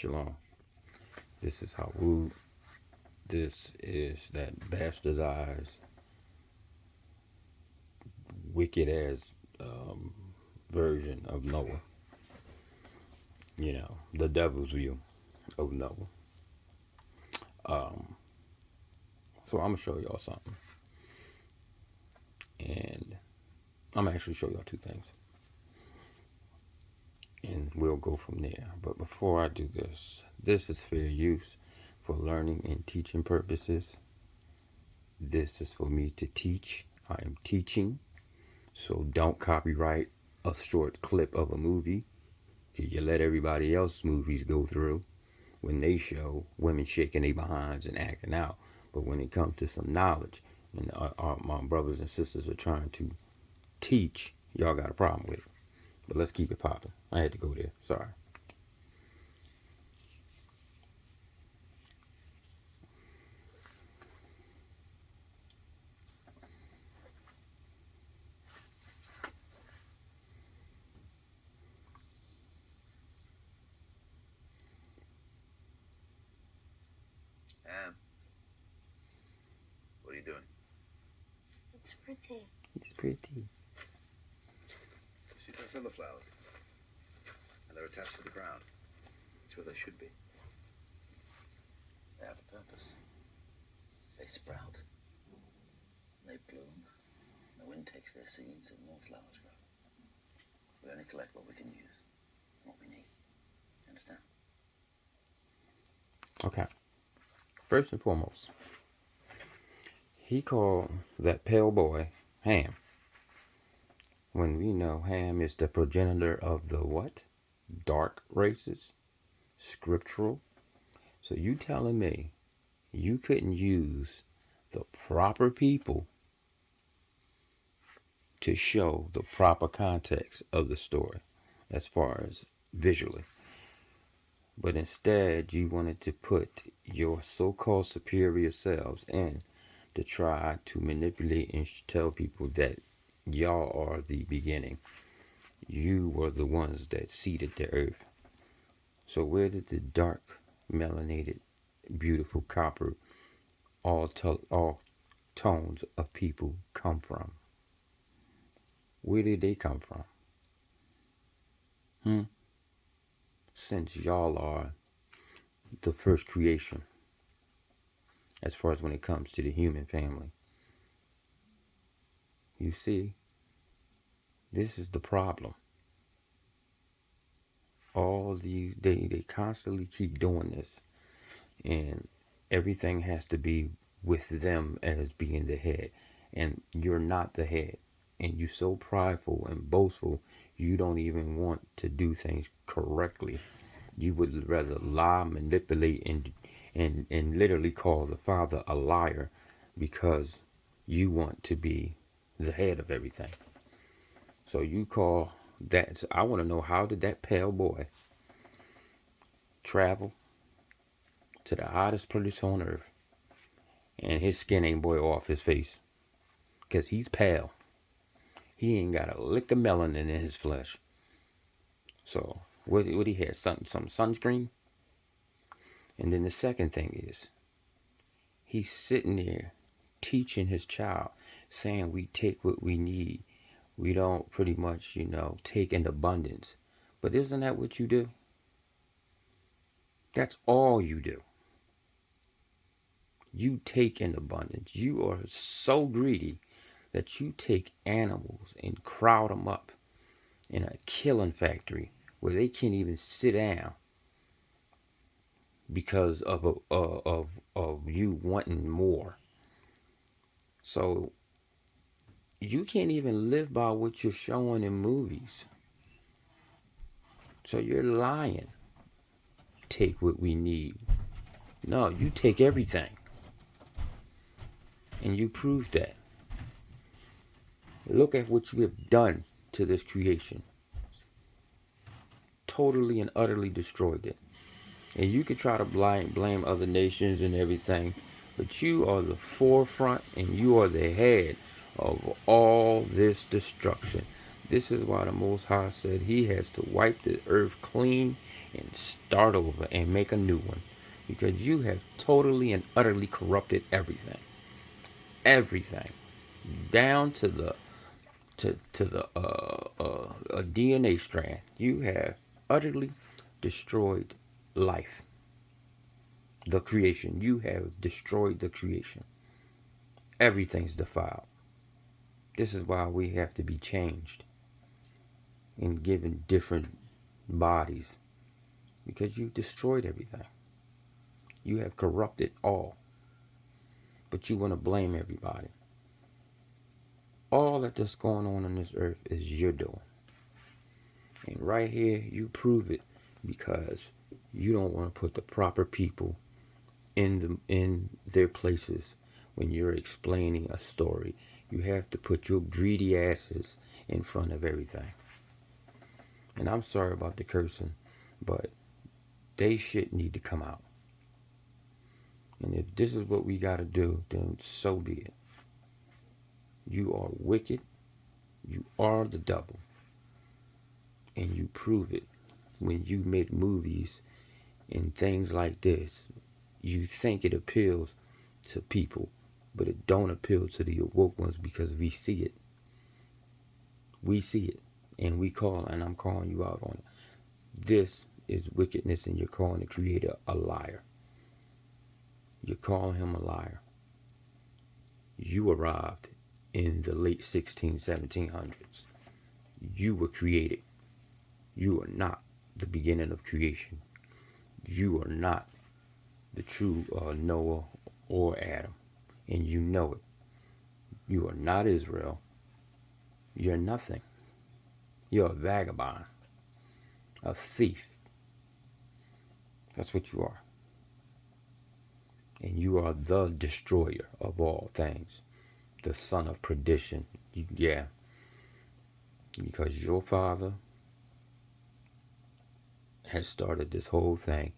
Shalom. This is Hawud. This is that bastardized, wicked ass version of Noah. You know, the devil's view of Noah. So I'm gonna show y'all something, and I'm gonna actually show y'all two things, and we'll go from there. But before I do this, this is fair use for learning and teaching purposes. This is for me to teach. I am teaching. So don't copyright a short clip of a movie. You let everybody else's movies go through when they show women shaking their behinds and acting out. But when it comes to some knowledge, and my brothers and sisters are trying to teach, y'all got a problem with it. But let's keep it popping. I had to go there. Sorry. What are you doing? It's pretty. It's pretty. See those other flowers? And they're attached to the ground. It's where they should be. They have a purpose. They sprout. They bloom. The wind takes their seeds and more flowers grow. We only collect what we can use. What we need. Understand? Okay. First and foremost, he called that pale boy Ham. When we know Ham is the progenitor of the what? Dark races? Scriptural? So you telling me you couldn't use the proper people to show the proper context of the story as far as visually. But instead, you wanted to put your so-called superior selves in to try to manipulate and tell people that y'all are the beginning. You were the ones that seeded the earth. So where did the dark, melanated, beautiful copper, all tones of people come from? Where did they come from? Since y'all are the first creation, as far as when it comes to the human family. You see, this is the problem. All these, they constantly keep doing this, and everything has to be with them as being the head, and you're not the head, and you're so prideful and boastful, you don't even want to do things correctly. You would rather lie, manipulate, and literally call the Father a liar because you want to be the head of everything. So you call that. So I want to know, how did that pale boy travel to the hottest place on earth and his skin ain't boy off his face? Because he's pale. He ain't got a lick of melanin in his flesh. So what he had? Some sunscreen? And then the second thing is, he's sitting there teaching his child, saying we take what we need. We don't pretty much, take in abundance. But isn't that what you do? That's all you do. You take in abundance. You are so greedy that you take animals and crowd them up in a killing factory where they can't even sit down because of you wanting more. So you can't even live by what you're showing in movies. So you're lying. Take what we need. No, you take everything. And you prove that. Look at what you have done to this creation. Totally and utterly destroyed it. And you can try to blame other nations and everything, but you are the forefront and you are the head of all this destruction. This is why the Most High said he has to wipe the earth clean and start over and make a new one, because you have totally and utterly corrupted everything. Everything. Down to the a DNA strand. You have utterly destroyed life. The creation. You have destroyed the creation. Everything's defiled. This is why we have to be changed and given different bodies, because you destroyed everything. You have corrupted all. But you want to blame everybody. All that's going on this earth is your doing. And right here, you prove it, because you don't want to put the proper people in their places when you're explaining a story. You have to put your greedy asses in front of everything. And I'm sorry about the cursing, but they shit need to come out. And if this is what we got to do, then so be it. You are wicked. You are the devil. And you prove it when you make movies and things like this. You think it appeals to people, but it don't appeal to the awoke ones, because we see it. We see it. And I'm calling you out on it. This is wickedness, and you're calling the creator a liar. You're calling him a liar. You arrived in the late 1700s. You were created. You are not the beginning of creation. You are not the true Noah or Adam. And you know it. You are not Israel. You're nothing. You're a vagabond. A thief. That's what you are. And you are the destroyer of all things. The son of perdition. Yeah. Because your father has started this whole thing.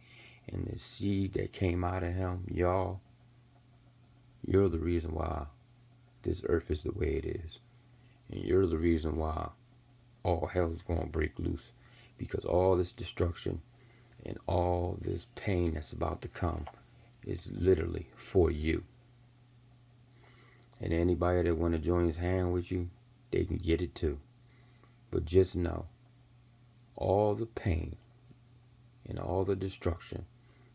And the seed that came out of him, y'all, you're the reason why this earth is the way it is. And you're the reason why all hell is going to break loose. Because all this destruction and all this pain that's about to come is literally for you. And anybody that want to join his hand with you, they can get it too. But just know, all the pain and all the destruction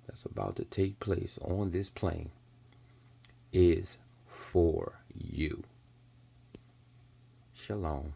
that's about to take place on this plane is for you. Shalom.